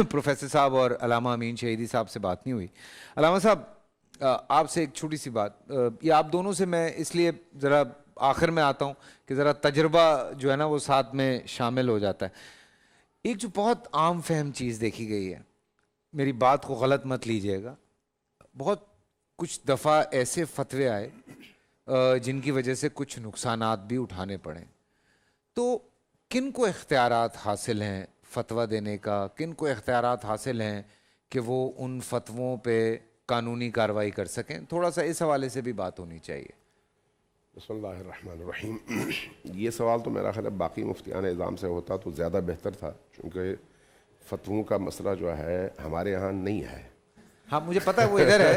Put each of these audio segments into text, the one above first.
Professor साहब और अलामा अमीन शहीदी साहब से बात नहीं हुई। अलामा साहब, आपसे एक छोटी सी बात, ये आप दोनों से मैं इसलिए ज़रा आखिर में आता हूँ कि ज़रा तजर्बा जो है ना वो साथ में शामिल हो जाता है। एक जो बहुत आम फहम चीज़ देखी गई है, मेरी बात को गलत मत लीजिएगा, बहुत कुछ दफ़ा ऐसे फतवे आए जिनकी वजह से कुछ नुकसानात भी उठाने पड़े। तो किन को इख्तियारात हासिल हैं फतवा देने का, किन को इख्तियारात हासिल हैं कि वो उन फतवों पे कानूनी कार्रवाई कर सकें? थोड़ा सा इस हवाले से भी बात होनी चाहिए। बिस्मिल्लाहिर्रहमानिर्रहीम। ये सवाल तो मेरा ख्याल है बाकी मुफ्तियान इज़ाम से होता तो ज़्यादा बेहतर था, क्योंकि फतवों का मसला जो है हमारे यहाँ नहीं है। हाँ, मुझे पता है वो इधर है,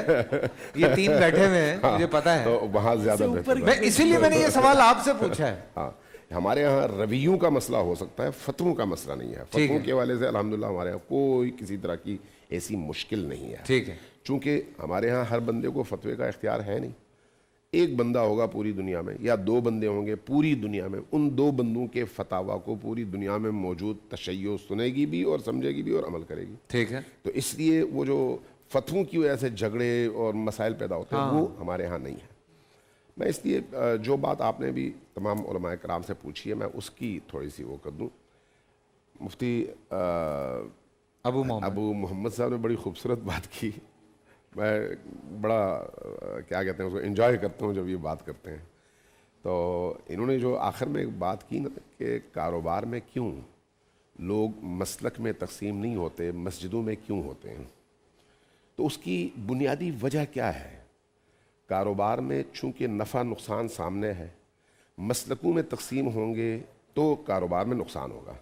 ये तीन बैठे हुए हैं, मुझे पता है, तो वहाँ ज़्यादा बेहतर है। इसीलिए मैंने ये सवाल आपसे पूछा है। हाँ, हमारे यहाँ रवैयों का मसला हो सकता है, फतवों का मसला नहीं है। फतवों के हवाले से अल्हम्दुलिल्लाह हमारे यहाँ कोई किसी तरह की ऐसी मुश्किल नहीं है। ठीक है, चूँकि हमारे यहाँ हर बंदे को फतवे का इख्तियार है नहीं। एक बंदा होगा पूरी दुनिया में या दो बंदे होंगे पूरी दुनिया में, उन दो बंदों के फतावा को पूरी दुनिया में मौजूद तशय्यो सुनेगी भी और समझेगी भी और अमल करेगी। ठीक है। तो इसलिए वो जो फतवों की वजह से झगड़े और मसाइल पैदा होते हैं वो हमारे यहाँ नहीं है। मैं इसलिए जो बात आपने भी तमाम उलमाए कराम से पूछी है, मैं उसकी थोड़ी सी वो कर दूँ। मुफ्ती अबू मोहम्मद साहब ने बड़ी खूबसूरत बात की। मैं बड़ा क्या कहते हैं उसको एंजॉय करता हूँ जब ये बात करते हैं। तो इन्होंने जो आखिर में एक बात की ना कि कारोबार में क्यों लोग मसलक में तकसीम नहीं होते, मस्जिदों में क्यों होते हैं, तो उसकी बुनियादी वजह क्या है? कारोबार में चूँकि नफ़ा नुकसान सामने है, मसलकों में तकसीम होंगे तो कारोबार में नुकसान होगा।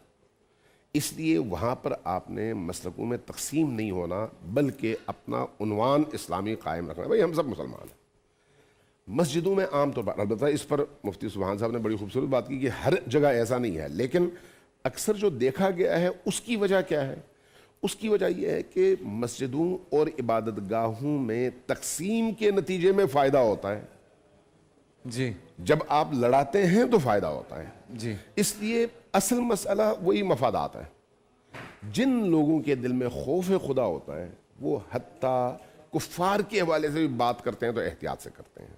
इसलिए वहाँ पर आपने मसलकों में तकसीम नहीं होना, बल्कि अपना उन्वान इस्लामी कायम रखना। भाई हम सब मुसलमान हैं। मस्जिदों में आम तौर पर, अलबत्ता इस पर मुफ्ती सुभान साहब ने बड़ी खूबसूरत बात की कि हर जगह ऐसा नहीं है, लेकिन अक्सर जो देखा गया है उसकी वजह क्या है? उसकी वजह यह है कि मस्जिदों और इबादत गाहों में तकसीम के नतीजे में फ़ायदा होता है जी। जब आप लड़ाते हैं तो फ़ायदा होता है जी। इसलिए असल मसला वही मफादात है। जिन लोगों के दिल में खौफ खुदा होता है वो हत्ता कुफ़ार के हवाले से भी बात करते हैं तो एहतियात से करते हैं।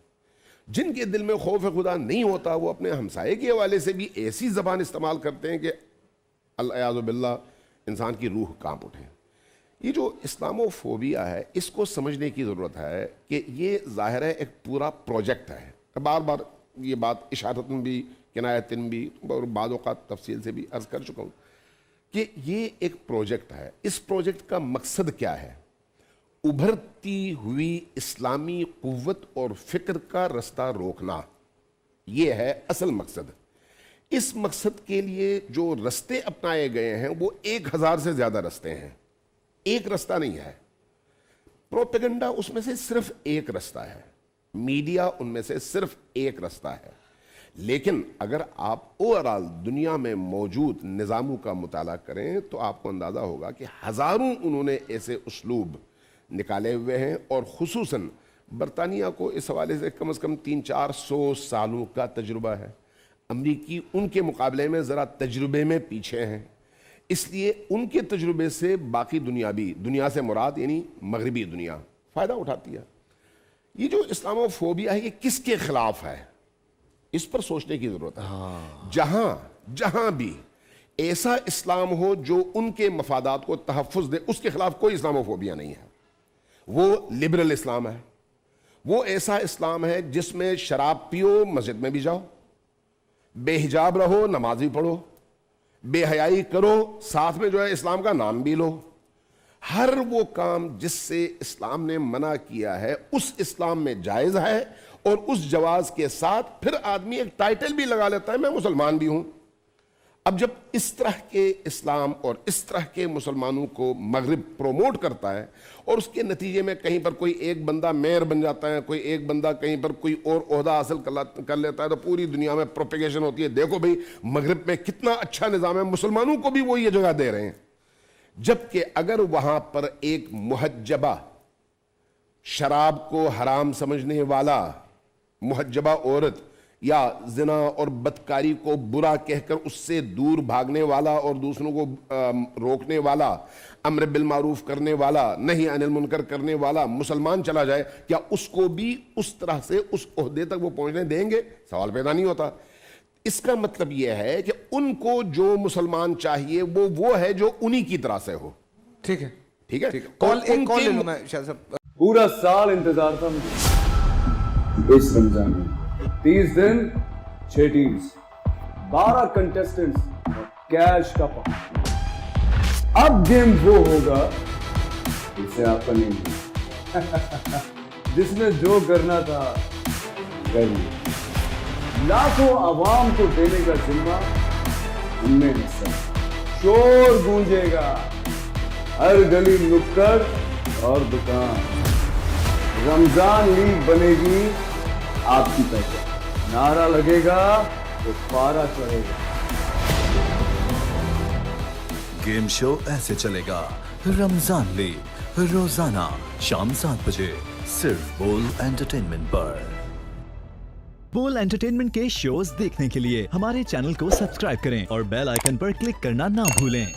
जिनके दिल में खौफ खुदा नहीं होता वो अपने हमसाये के हवाले से भी ऐसी ज़बान इस्तेमाल करते हैं कि अल-इयाज़ु बिल्लाह इंसान की रूह कांप उठे। ये जो इस्लामोफोबिया है इसको समझने की ज़रूरत है कि ये ज़ाहिर है एक पूरा प्रोजेक्ट है। बार बार ये बात इशारतन भी किनायतन भी और बाद औक़ात तफसील से भी अर्ज़ कर चुका हूँ कि ये एक प्रोजेक्ट है। इस प्रोजेक्ट का मकसद क्या है? उभरती हुई इस्लामी क़ुव्वत और फ़िक्र का रास्ता रोकना, ये है असल मकसद। इस मकसद के लिए जो रास्ते अपनाए गए हैं वो 1000 से ज़्यादा रास्ते हैं, एक रास्ता नहीं है। प्रोपेगेंडा उसमें से सिर्फ एक रास्ता है, मीडिया उनमें से सिर्फ एक रास्ता है। लेकिन अगर आप ओवरऑल दुनिया में मौजूद निज़ामों का मुताला करें तो आपको अंदाज़ा होगा कि हज़ारों उन्होंने ऐसे उसलूब निकाले हुए हैं और ख़ुसूसन बरतानिया को इस हवाले से कम 300-400 सालों का तजुर्बा है। अमरीकी उनके मुकाबले में ज़रा तजुर्बे में पीछे हैं, इसलिए उनके तजुर्बे से बाकी दुनिया से मुराद यानी मगरबी दुनिया फ़ायदा उठाती है। ये जो इस्लामोफोबिया है ये किसके ख़िलाफ़ है, इस पर सोचने की ज़रूरत है। जहाँ भी ऐसा इस्लाम हो जो उनके मफादात को तहफ़्फ़ुज़ दे, उसके ख़िलाफ़ कोई इस्लामोफोबिया नहीं है। वो लिबरल इस्लाम है, वो ऐसा इस्लाम है जिसमें शराब पियो मस्जिद में भी जाओ, बेहिजाब रहो नमाज भी पढ़ो, बेहयाई करो साथ में जो है इस्लाम का नाम भी लो। हर वो काम जिससे इस्लाम ने मना किया है उस इस्लाम में जायज़ है और उस जवाज के साथ फिर आदमी एक टाइटल भी लगा लेता है मैं मुसलमान भी हूं। अब जब इस तरह के इस्लाम और इस तरह के मुसलमानों को मगरिब प्रोमोट करता है और उसके नतीजे में कहीं पर कोई एक बंदा मेयर बन जाता है, कोई एक बंदा कहीं पर कोई और ओहदा हासिल कर लेता है, तो पूरी दुनिया में प्रोपेगेशन होती है, देखो भाई मगरिब में कितना अच्छा निज़ाम है, मुसलमानों को भी वो ये जगह दे रहे हैं। जबकि अगर वहां पर एक मुहज्जबा शराब को हराम समझने वाला मुहज्जबा औरत یا زنا اور بدکاری کو برا کہہ کر اس سے دور بھاگنے والا اور دوسروں کو روکنے والا، امر بالمعروف کرنے والا، نہی عن المنکر کرنے والا مسلمان چلا جائے، کیا اس کو بھی اس طرح سے اس عہدے تک وہ پہنچنے دیں گے؟ سوال پیدا نہیں ہوتا۔ اس کا مطلب یہ ہے کہ ان کو جو مسلمان چاہیے وہ ہے جو انہی کی طرح سے ہو۔ ٹھیک ہے، ٹھیک ہے، ایک کال لے لوں میں شاہ صاحب۔ پورا سال انتظار تھا مجھے اس رمضان میں، 30 دن 6 ٹیمز، 12 کنٹیسٹنٹس اور کیش کا پاؤں۔ اب گیم وہ ہوگا جسے آپ کا نہیں جس میں جو کرنا تھا کر لیا۔ لاکھوں عوام کو دینے کا ذمہ ہم نے حصہ، شور گونجے گا ہر گلی نکڑ اور دکان، رمضان لیگ بنے گی آپ کی پہچان، نعرہ لگے گا تو پارا چڑھے گا۔ گیم شو ایسے چلے گا رمضان لیگ، روزانہ شام 7 بجے صرف بول انٹرٹینمنٹ پر۔ بول انٹرٹینمنٹ کے شوز دیکھنے کے لیے ہمارے چینل کو سبسکرائب کریں اور بیل آئیکن پر کلک کرنا نہ بھولیں۔